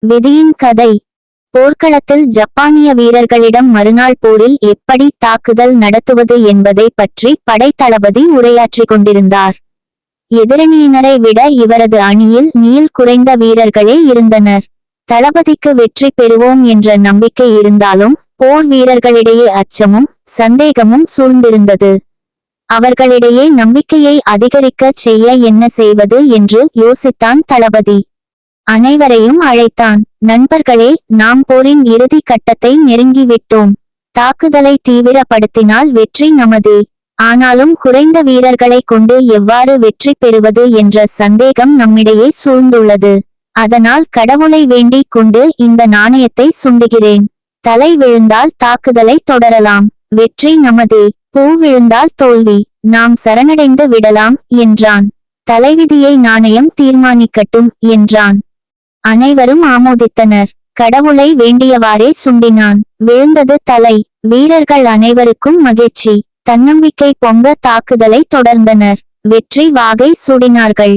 விதியின் கதை. போர்க்களத்தில் ஜப்பானிய வீரர்களிடம் மறுநாள் போரில் எப்படி தாக்குதல் நடத்துவது என்பதை பற்றி படைத்தளபதி உரையாற்றிக் கொண்டிருந்தார். எதிரணியினரை விட இவரது அணியில் நீள் குறைந்த வீரர்களே இருந்தனர். தளபதிக்கு வெற்றி பெறுவோம் என்ற நம்பிக்கை இருந்தாலும் போர் வீரர்களிடையே அச்சமும் சந்தேகமும் சூழ்ந்திருந்தது. அவர்களிடையே நம்பிக்கையை அதிகரிக்கச் செய்ய என்ன செய்வது என்று யோசித்தான் தளபதி. அனைவரையும் அழைத்தான். நண்பர்களே, நாம் போரின் இறுதி கட்டத்தை நெருங்கிவிட்டோம். தாக்குதலை தீவிரப்படுத்தினால் வெற்றி நமதே. ஆனாலும் குறைந்த வீரர்களை கொண்டு எவ்வாறு வெற்றி பெறுவது என்ற சந்தேகம் நம்மிடையே சூழ்ந்துள்ளது. அதனால் கடவுளை வேண்டிக் கொண்டு இந்த நாணயத்தை சுண்டுகிறேன். தலை விழுந்தால் தாக்குதலை தொடரலாம், வெற்றி நமதே. பூ விழுந்தால் தோல்வி, நாம் சரணடைந்து விடலாம் என்றான். தலைவிதியை நாணயம் தீர்மானிக்கட்டும் என்றான். அனைவரும் ஆமோதித்தனர். கடவுளை வேண்டியவாறே சுண்டினான். விழுந்தது தலை. வீரர்கள் அனைவருக்கும் மகிழ்ச்சி. தன்னம்பிக்கை பொங்க தாக்குதலை தொடர்ந்தனர். வெற்றி வாகை சூடினார்கள்.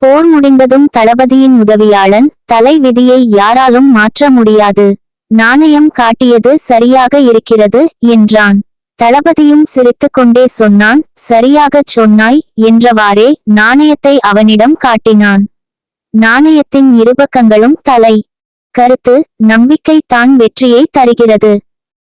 போர் முடிந்ததும் தளபதியின் உதவியாளன், தலை விதியை யாராலும் மாற்ற முடியாது. நாணயம் காட்டியது சரியாக இருக்கிறது என்றான். தளபதியும் சிரித்துக்கொண்டே சொன்னான், சரியாகச் சொன்னாய் என்றவாறே நாணயத்தை அவனிடம் காட்டினான். நாணயத்தின் இருபக்கங்களும் தலை. கருத்து: நம்பிக்கை தான் வெற்றியை தருகிறது.